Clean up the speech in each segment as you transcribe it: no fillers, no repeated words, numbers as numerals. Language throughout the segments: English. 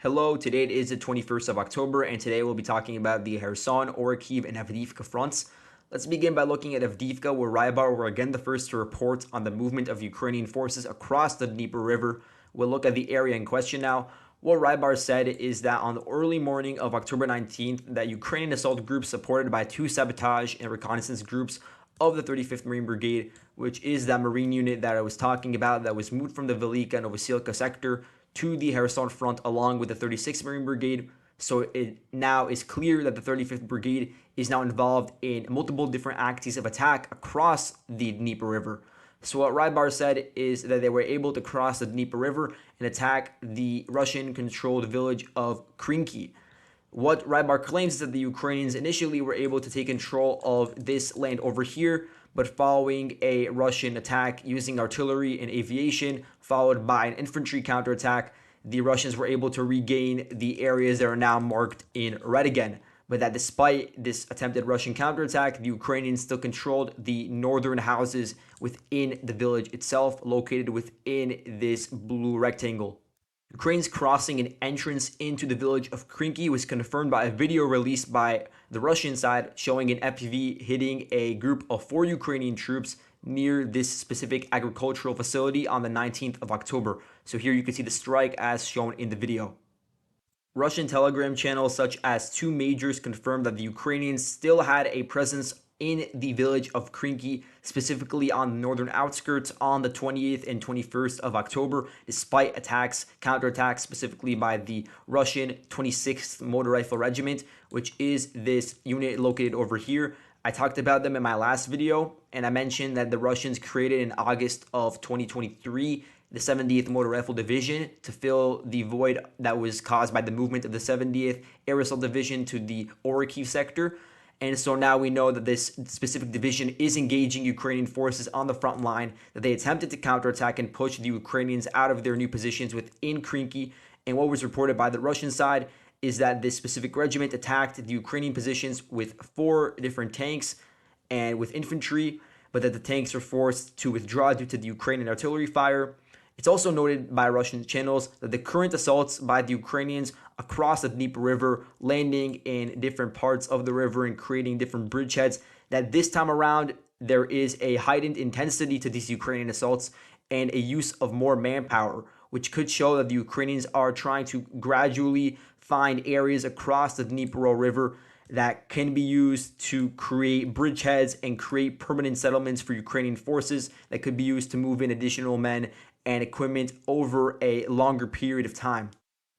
Hello, today it is the 21st of October, and today we'll be talking about the Kherson, Orikhiv, and Avdiivka fronts. Let's begin by looking at Avdiivka, where Rybar were again the first to report on the movement of Ukrainian forces across the Dnieper River. We'll look at the area in question now. What Rybar said is that on the early morning of October 19th, that Ukrainian assault groups supported by two sabotage and reconnaissance groups of the 35th Marine Brigade, which is that Marine unit that I was talking about that was moved from the Velika and Orikhiv sector to the Kherson Front along with the 36th Marine Brigade. So it now is clear that the 35th Brigade is now involved in multiple different axes of attack across the Dnieper River. So what Rybar said is that they were able to cross the Dnieper River and attack the Russian-controlled village of Krinky. What Rybar claims is that the Ukrainians initially were able to take control of this land over here, but following a Russian attack using artillery and aviation, followed by an infantry counterattack, the Russians were able to regain the areas that are now marked in red again. But that despite this attempted Russian counterattack, the Ukrainians still controlled the northern houses within the village itself, located within this blue rectangle. Ukraine's crossing and entrance into the village of Krinky was confirmed by a video released by the Russian side showing an FPV hitting a group of 4 Ukrainian troops near this specific agricultural facility on the 19th of October. So here you can see the strike as shown in the video. Russian Telegram channels such as two majors confirmed that the Ukrainians still had a presence in the village of Krinky, specifically on the northern outskirts on the 28th and 21st of October, despite counterattacks specifically by the Russian 26th Motor Rifle Regiment, which is this unit located over here. I talked about them in my last video, and I mentioned that the Russians created in August of 2023 the 70th Motor Rifle Division to fill the void that was caused by the movement of the 70th Air Assault Division to the Orikhiv Sector. And so now we know that this specific division is engaging Ukrainian forces on the front line, that they attempted to counterattack and push the Ukrainians out of their new positions within Krinky. And what was reported by the Russian side is that this specific regiment attacked the Ukrainian positions with 4 different tanks and with infantry, but that the tanks were forced to withdraw due to the Ukrainian artillery fire. It's also noted by Russian channels that the current assaults by the Ukrainians across the Dnieper River, landing in different parts of the river and creating different bridgeheads, that this time around there is a heightened intensity to these Ukrainian assaults and a use of more manpower, which could show that the Ukrainians are trying to gradually find areas across the Dnieper River that can be used to create bridgeheads and create permanent settlements for Ukrainian forces that could be used to move in additional men and equipment over a longer period of time.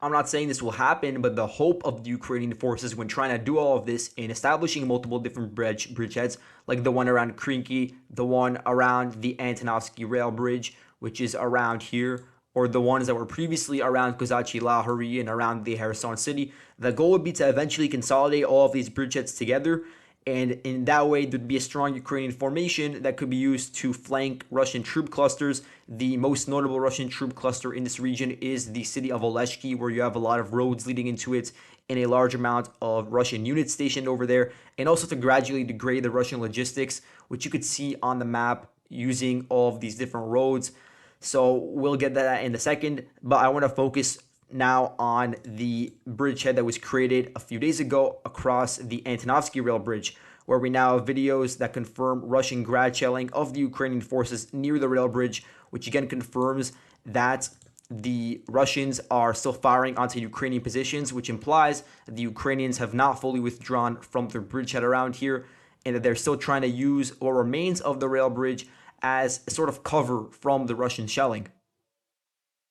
I'm not saying this will happen, but the hope of the Ukrainian forces when trying to do all of this in establishing multiple different bridgeheads, like the one around Krinky, the one around the Antonovsky Rail Bridge, which is around here, or the ones that were previously around Kozachi Lahori and around the Kherson city, the goal would be to eventually consolidate all of these bridgeheads together. And in that way, there'd be a strong Ukrainian formation that could be used to flank Russian troop clusters. The most notable Russian troop cluster in this region is the city of Oleshki, where you have a lot of roads leading into it and a large amount of Russian units stationed over there, and also to gradually degrade the Russian logistics, which you could see on the map using all of these different roads. So we'll get that in a second, but I want to focus now on the bridgehead that was created a few days ago across the Antonovsky Rail Bridge, where we now have videos that confirm Russian grad shelling of the Ukrainian forces near the rail bridge, which again confirms that the Russians are still firing onto Ukrainian positions, which implies that the Ukrainians have not fully withdrawn from their bridgehead around here, and that they're still trying to use what remains of the rail bridge as a sort of cover from the Russian shelling.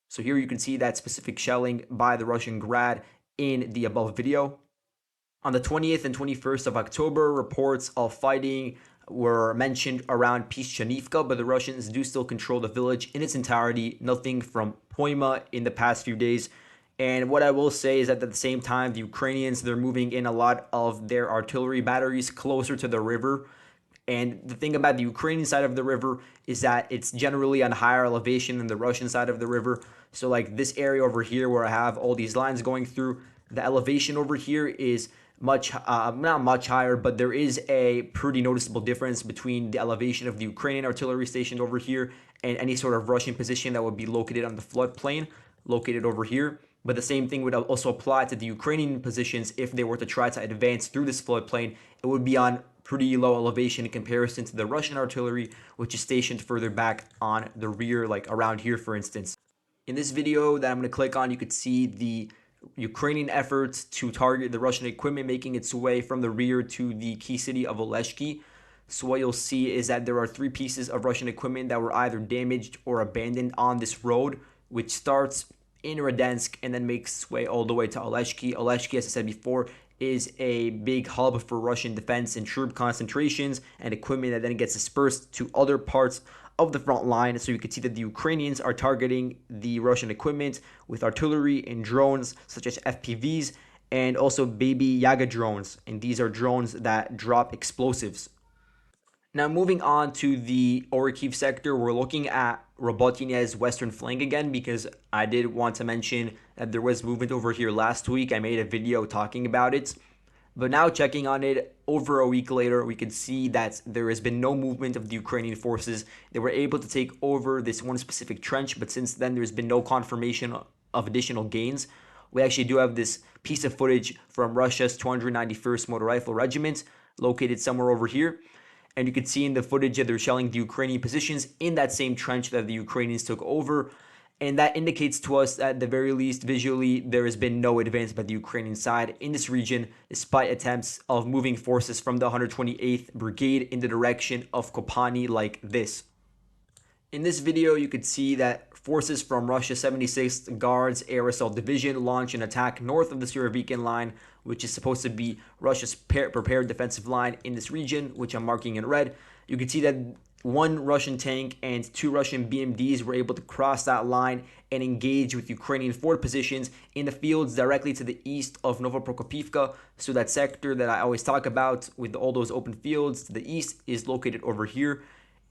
So here you can see that specific shelling by the Russian grad in the above video. On the 20th and 21st of October, reports of fighting were mentioned around Pischanivka, but the Russians do still control the village in its entirety, nothing from Poima in the past few days. And what I will say is that at the same time, the Ukrainians, they're moving in a lot of their artillery batteries closer to the river. And the thing about the Ukrainian side of the river is that it's generally on higher elevation than the Russian side of the river. So like this area over here where I have all these lines going through, the elevation over here is not much higher, but there is a pretty noticeable difference between the elevation of the Ukrainian artillery stationed over here and any sort of Russian position that would be located on the floodplain located over here. But the same thing would also apply to the Ukrainian positions if they were to try to advance through this floodplain. It would be on pretty low elevation in comparison to the Russian artillery, which is stationed further back on the rear, like around here, for instance. In this video that I'm going to click on, you could see the Ukrainian efforts to target the Russian equipment making its way from the rear to the key city of Oleshki. So what you'll see is that there are 3 pieces of Russian equipment that were either damaged or abandoned on this road, which starts in Radensk and then makes its way all the way to Oleshki. Oleshki, as I said before, is a big hub for Russian defense and troop concentrations and equipment that then gets dispersed to other parts of the front line. So you can see that the Ukrainians are targeting the Russian equipment with artillery and drones such as FPVs and also Baby Yaga drones. And these are drones that drop explosives. Now moving on to the Orikhiv sector, we're looking at Robotyne's western flank again because I did want to mention that there was movement over here last week. I made a video talking about it. But now checking on it over a week later, we can see that there has been no movement of the Ukrainian forces. They were able to take over this one specific trench, but since then there's been no confirmation of additional gains. We actually do have this piece of footage from Russia's 291st Motor Rifle Regiment, located somewhere over here. And you can see in the footage that they're shelling the Ukrainian positions in that same trench that the Ukrainians took over. And that indicates to us that at the very least, visually, there has been no advance by the Ukrainian side in this region, despite attempts of moving forces from the 128th Brigade in the direction of Kopani like this. In this video, you could see that forces from Russia's 76th Guards Air Assault Division launch an attack north of the Surovikin line, which is supposed to be Russia's prepared defensive line in this region, which I'm marking in red. You can see that 1 Russian tank and 2 Russian BMDs were able to cross that line and engage with Ukrainian forward positions in the fields directly to the east of Novoprokopivka. So that sector that I always talk about with all those open fields to the east is located over here.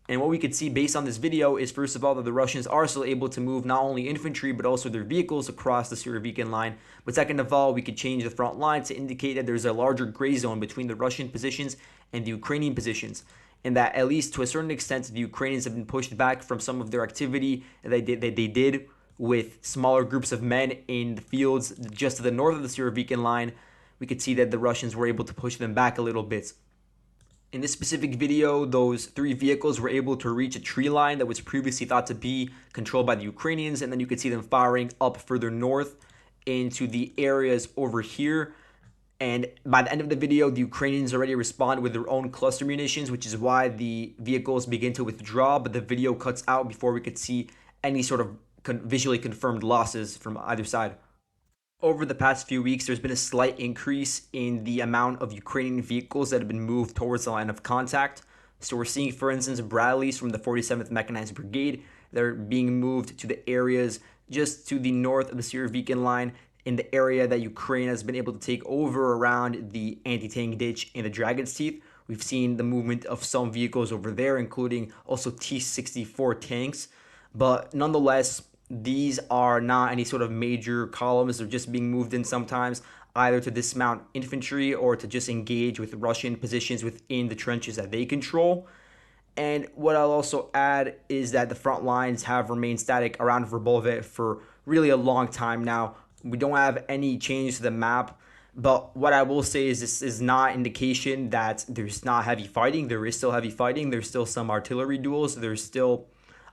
And what we could see based on this video is, first of all, that the Russians are still able to move not only infantry but also their vehicles across the Surovikin line. But second of all, we could change the front line to indicate that there's a larger gray zone between the Russian positions and the Ukrainian positions. And that at least to a certain extent, the Ukrainians have been pushed back from some of their activity that they did with smaller groups of men in the fields just to the north of the Surovikin line. We could see that the Russians were able to push them back a little bit. In this specific video, those 3 vehicles were able to reach a tree line that was previously thought to be controlled by the Ukrainians, and then you could see them firing up further north into the areas over here. And by the end of the video, the Ukrainians already respond with their own cluster munitions, which is why the vehicles begin to withdraw, but the video cuts out before we could see any sort of visually confirmed losses from either side. Over the past few weeks, there's been a slight increase in the amount of Ukrainian vehicles that have been moved towards the line of contact. So we're seeing, for instance, Bradleys from the 47th Mechanized Brigade. They're being moved to the areas just to the north of the Surovikin line, in the area that Ukraine has been able to take over around the anti-tank ditch in the Dragon's Teeth. We've seen the movement of some vehicles over there, including also T-64 tanks. But nonetheless, these are not any sort of major columns. They're just being moved in sometimes, either to dismount infantry or to just engage with Russian positions within the trenches that they control. And what I'll also add is that the front lines have remained static around Verbove for really a long time now. We don't have any change to the map. But what I will say is this is not indication that there's not heavy fighting. There is still heavy fighting. There's still some artillery duels. There's still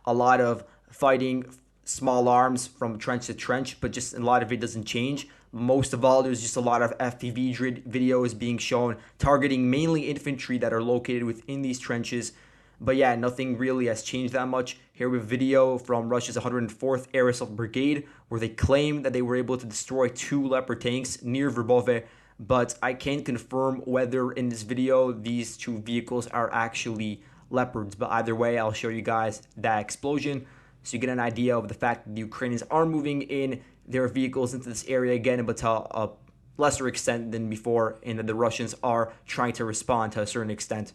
a lot of fighting, small arms from trench to trench, but just a lot of it doesn't change. Most of all, there's just a lot of FPV videos being shown targeting mainly infantry that are located within these trenches. But yeah, nothing really has changed that much. Here we have a video from Russia's 104th Air Assault Brigade where they claim that they were able to destroy 2 Leopard tanks near Verbove, but I can't confirm whether in this video these 2 vehicles are actually Leopards. But either way, I'll show you guys that explosion so you get an idea of the fact that the Ukrainians are moving in their vehicles into this area again, but to a lesser extent than before, and that the Russians are trying to respond to a certain extent.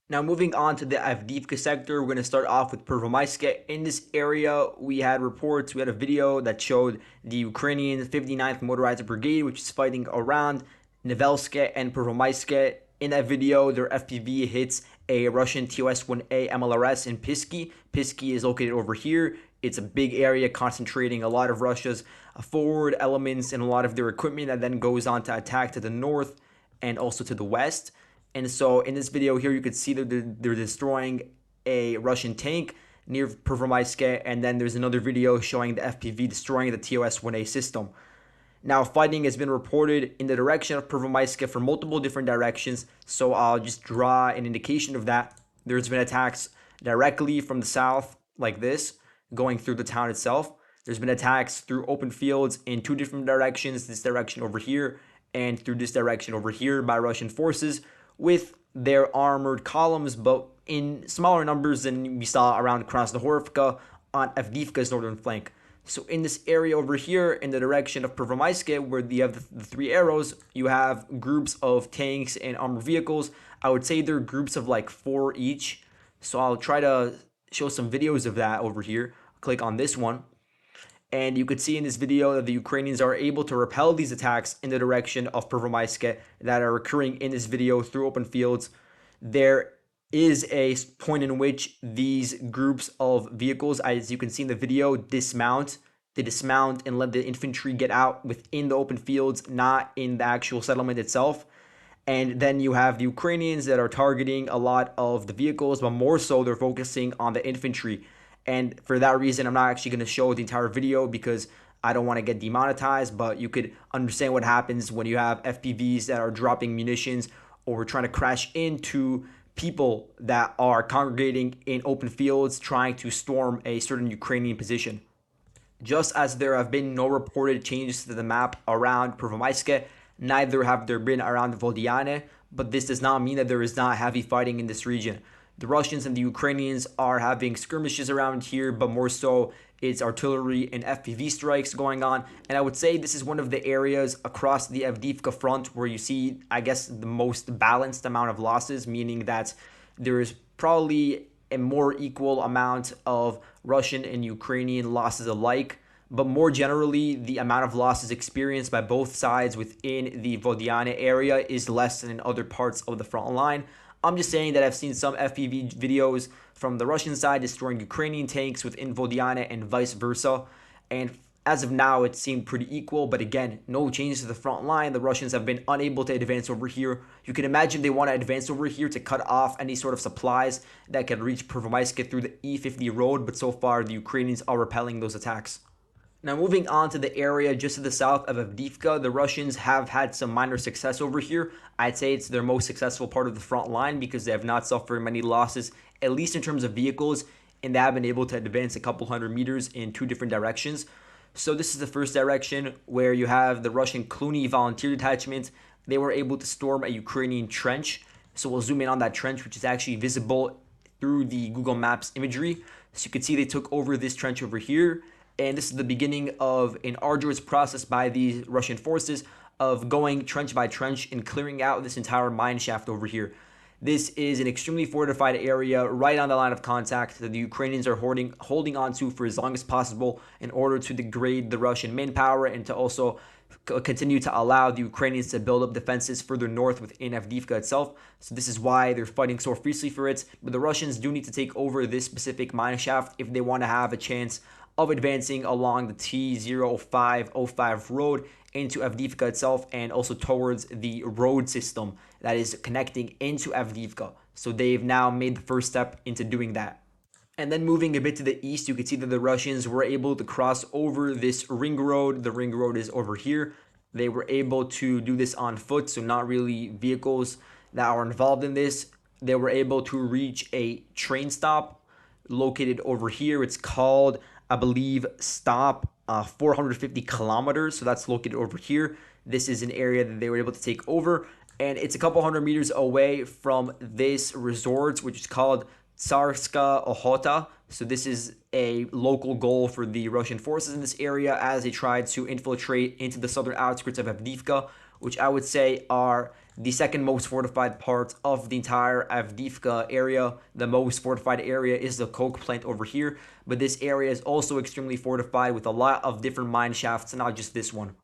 Now moving on to the Avdiivka sector, we're going to start off with Pervomaiske. In this area, we had reports, we had a video that showed the Ukrainian 59th Motorized Brigade, which is fighting around Nevelske and Pervomaiske. In that video, their FPV hits a Russian TOS-1A MLRS in Pisky. Pisky is located over here It's a big area concentrating a lot of Russia's forward elements and a lot of their equipment that then goes on to attack to the north and also to the west. And so in this video here, you could see that they're destroying a Russian tank near Pervomaiske, and then there's another video showing the FPV destroying the TOS-1A system. Now, fighting has been reported in the direction of Pervomaiske from multiple different directions, so I'll just draw an indication of that. There's been attacks directly from the south, like this, going through the town itself. There's been attacks through open fields in two different directions, this direction over here, and through this direction over here by Russian forces with their armored columns, but in smaller numbers than we saw around Krasnohorivka on Avdiivka's northern flank. So in this area over here, in the direction of Pervomaiske, where you have the three arrows, you have groups of tanks and armored vehicles. I would say they're groups of like 4 each. So I'll try to show some videos of that over here. Click on this one. And you could see in this video that the Ukrainians are able to repel these attacks in the direction of Pervomaiske that are occurring in this video through open fields. There is a point in which these groups of vehicles, as you can see in the video, dismount. They dismount and let the infantry get out within the open fields, not in the actual settlement itself. And then you have the Ukrainians that are targeting a lot of the vehicles, but more so they're focusing on the infantry. And for that reason, I'm not actually going to show the entire video because I don't want to get demonetized, but you could understand what happens when you have FPVs that are dropping munitions or trying to crash into people that are congregating in open fields trying to storm a certain Ukrainian position. Just as there have been no reported changes to the map around Pervomaiske, neither have there been around Vodiane, but this does not mean that there is not heavy fighting in this region. The Russians and the Ukrainians are having skirmishes around here, but more so it's artillery and FPV strikes going on. And I would say this is one of the areas across the Avdiivka Front where you see, I guess, the most balanced amount of losses, meaning that there is probably a more equal amount of Russian and Ukrainian losses alike. But more generally, the amount of losses experienced by both sides within the Vodiane area is less than in other parts of the front line. I'm just saying that I've seen some FPV videos from the Russian side destroying Ukrainian tanks within Vodiane and vice versa. And as of now, it seemed pretty equal. But again, no changes to the front line. The Russians have been unable to advance over here. You can imagine they want to advance over here to cut off any sort of supplies that can reach Pervomaiske through the E50 road. But so far, the Ukrainians are repelling those attacks. Now, moving on to the area just to the south of Avdiivka, the Russians have had some minor success over here. I'd say it's their most successful part of the front line because they have not suffered many losses, at least in terms of vehicles, and they have been able to advance a couple hundred meters in two different directions. So this is the first direction where you have the Russian Cluny volunteer detachment. They were able to storm a Ukrainian trench. So we'll zoom in on that trench, which is actually visible through the Google Maps imagery. So you can see they took over this trench over here. And this is the beginning of an arduous process by the Russian forces of going trench by trench and clearing out this entire mine shaft over here. This is an extremely fortified area right on the line of contact that the Ukrainians are holding on to for as long as possible in order to degrade the Russian manpower and to also continue to allow the Ukrainians to build up defenses further north within Avdiivka itself. So this is why they're fighting so fiercely for it. But the Russians do need to take over this specific mine shaft if they want to have a chance of advancing along the T0505 road into Avdiivka itself and also towards the road system that is connecting into Avdiivka. So they've now made the first step into doing that. And then moving a bit to the east, you can see that the Russians were able to cross over this ring road. The ring road is over here. They were able to do this on foot, so not really vehicles that are involved in this. They were able to reach a train stop located over here. It's called, I believe, stop 450 kilometers. So that's located over here. This is an area that they were able to take over. And it's a couple hundred meters away from this resort, which is called Tsarska Ochota. So this is a local goal for the Russian forces in this area as they tried to infiltrate into the southern outskirts of Avdiivka, which I would say are the second most fortified part of the entire Avdiivka area. The most fortified area is the coke plant over here, but this area is also extremely fortified with a lot of different mine shafts, not just this one.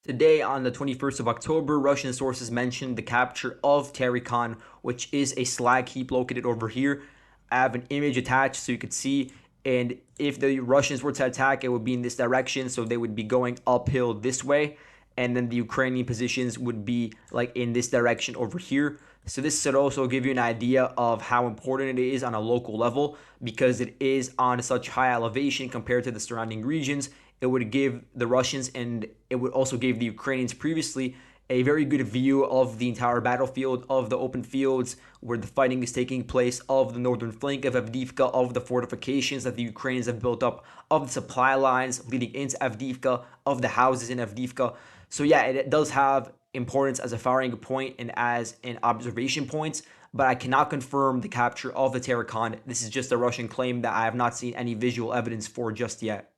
Today, on the 21st of October, Russian sources mentioned the capture of Terikon, which is a slag heap located over here. I have an image attached so you could see And if the Russians were to attack, it would be in this direction. So they would be going uphill this way. And then the Ukrainian positions would be like in this direction over here. So this should also give you an idea of how important it is on a local level, because it is on such high elevation compared to the surrounding regions. It would give the Russians, and it would also give the Ukrainians previously, a very good view of the entire battlefield, of the open fields where the fighting is taking place, of the northern flank of Avdiivka, of the fortifications that the Ukrainians have built up, of the supply lines leading into Avdiivka, of the houses in Avdiivka. So yeah, it does have importance as a firing point and as an observation point, but I cannot confirm the capture of the Tarakan. This is just a Russian claim that I have not seen any visual evidence for just yet.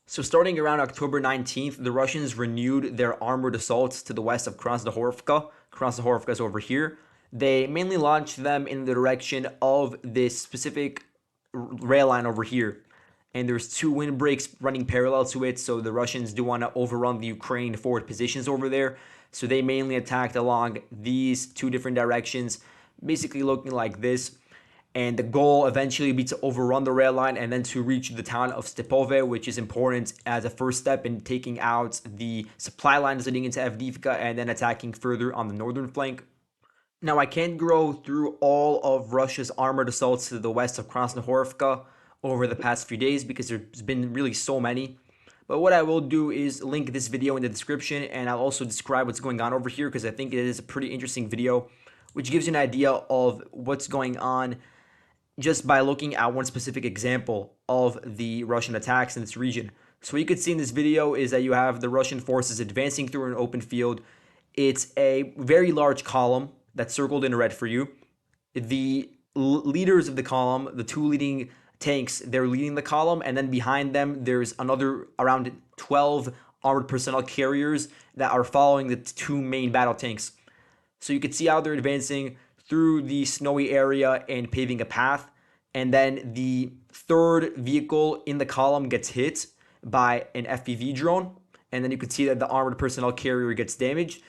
So starting around October 19th, the Russians renewed their armored assaults to the west of Krasnohorivka. Krasnohorivka is over here. They mainly launched them in the direction of this specific rail line over here. And there's two windbreaks running parallel to it, so the Russians do want to overrun the Ukrainian forward positions over there. So they mainly attacked along these two different directions, basically looking like this. And the goal eventually would be to overrun the rail line and then to reach the town of Stepove, which is important as a first step in taking out the supply lines leading into Avdiivka and then attacking further on the northern flank. Now, I can't go through all of Russia's armored assaults to the west of Krasnohorivka over the past few days because there's been really so many. But what I will do is link this video in the description, and I'll also describe what's going on over here because I think it is a pretty interesting video, which gives you an idea of what's going on just by looking at one specific example of the Russian attacks in this region. So what you could see in this video is that you have the Russian forces advancing through an open field. It's a very large column that's circled in red for you. The leaders of the column, the two leading tanks, they're leading the column, and then behind them there's another around 12 armored personnel carriers that are following the two main battle tanks. So you can see how they're advancing through the snowy area and paving a path. And then the third vehicle in the column gets hit by an FPV drone. And then you can see that the armored personnel carrier gets damaged.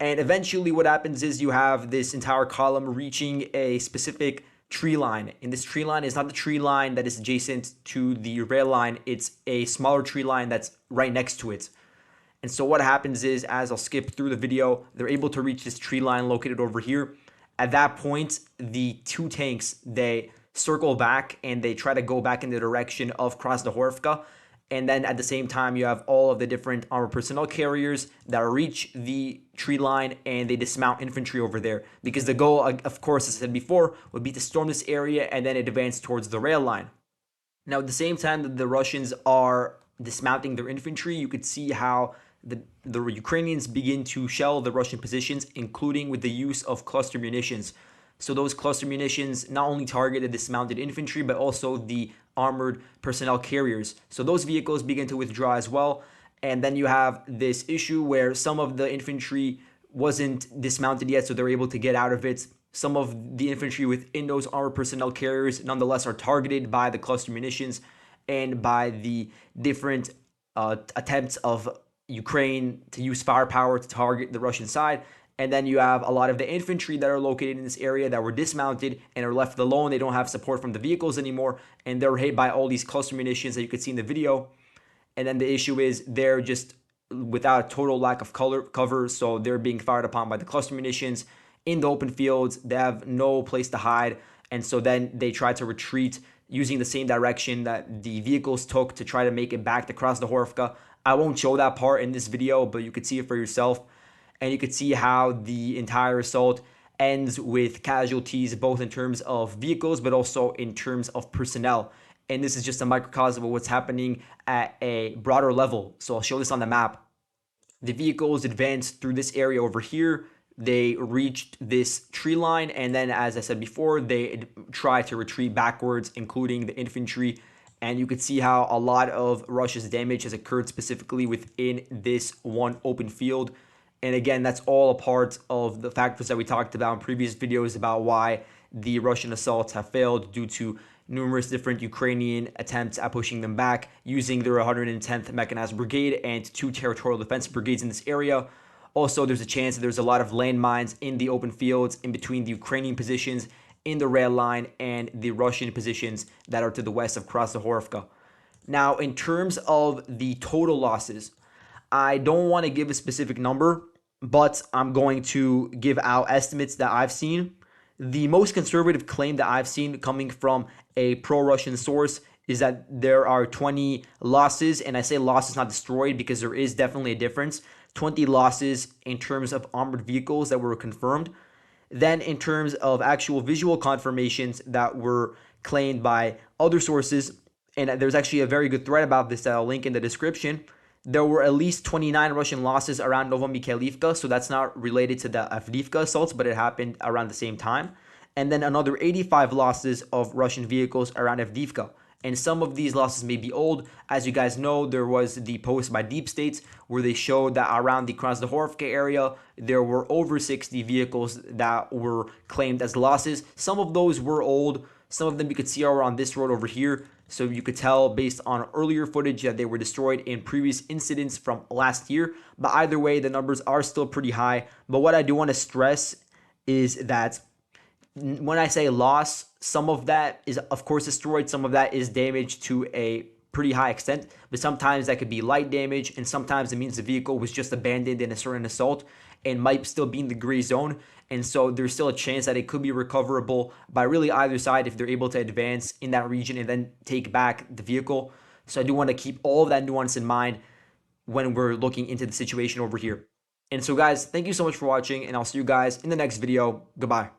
And eventually what happens is you have this entire column reaching a specific tree line. And this tree line is not the tree line that is adjacent to the rail line. It's a smaller tree line that's right next to it. And so what happens is, as I'll skip through the video, they're able to reach this tree line located over here. At that point, the two tanks, they circle back and they try to go back in the direction of Krasnohorivka. And then at the same time, you have all of the different armored personnel carriers that reach the tree line and they dismount infantry over there. Because the goal, of course, as I said before, would be to storm this area and then advance towards the rail line. Now, at the same time that the Russians are dismounting their infantry, you could see how the Ukrainians begin to shell the Russian positions, including with the use of cluster munitions. So those cluster munitions not only target the dismounted infantry, but also the armored personnel carriers. So those vehicles begin to withdraw as well. And then you have this issue where some of the infantry wasn't dismounted yet, so they're able to get out of it. Some of the infantry within those armored personnel carriers nonetheless are targeted by the cluster munitions and by the different attempts of Ukraine to use firepower to target the Russian side. And then you have a lot of the infantry that are located in this area that were dismounted and are left alone. They don't have support from the vehicles anymore, and they're hit by all these cluster munitions that you could see in the video. And then the issue is they're just without a total lack of cover, so they're being fired upon by the cluster munitions in the open fields. They have no place to hide, and so then they try to retreat using the same direction that the vehicles took to try to make it back to Krasnohorivka. I won't show that part in this video, but you could see it for yourself. And you could see how the entire assault ends with casualties, both in terms of vehicles, but also in terms of personnel. And this is just a microcosm of what's happening at a broader level. So I'll show this on the map. The vehicles advanced through this area over here. They reached this tree line. And then, as I said before, they tried to retreat backwards, including the infantry. And you could see how a lot of Russia's damage has occurred specifically within this one open field. And again, that's all a part of the factors that we talked about in previous videos about why the Russian assaults have failed due to numerous different Ukrainian attempts at pushing them back using their 110th Mechanized Brigade and two territorial defense brigades in this area. Also, there's a chance that there's a lot of landmines in the open fields in between the Ukrainian positions in the rail line and the Russian positions that are to the west of Krasnohorivka. Now, in terms of the total losses, I don't want to give a specific number, but I'm going to give out estimates that I've seen. The most conservative claim that I've seen coming from a pro-Russian source is that there are 20 losses, and I say losses, not destroyed, because there is definitely a difference. 20 losses in terms of armored vehicles that were confirmed. Then in terms of actual visual confirmations that were claimed by other sources, and there's actually a very good thread about this that I'll link in the description, there were at least 29 Russian losses around Novomikhailivka, so that's not related to the Avdiivka assaults, but it happened around the same time. And then another 85 losses of Russian vehicles around Avdiivka. And some of these losses may be old. As you guys know, there was the post by Deep States where they showed that around the Krasnohorivka area, there were over 60 vehicles that were claimed as losses. Some of those were old. Some of them you could see are on this road over here. So you could tell based on earlier footage that they were destroyed in previous incidents from last year. But either way, the numbers are still pretty high. But what I do want to stress is that when I say loss, some of that is of course destroyed, some of that is damaged to a pretty high extent, but sometimes that could be light damage, and sometimes it means the vehicle was just abandoned in a certain assault and might still be in the gray zone. And so there's still a chance that it could be recoverable by really either side if they're able to advance in that region and then take back the vehicle. So I do want to keep all of that nuance in mind when we're looking into the situation over here. And so guys, thank you so much for watching, and I'll see you guys in the next video. Goodbye.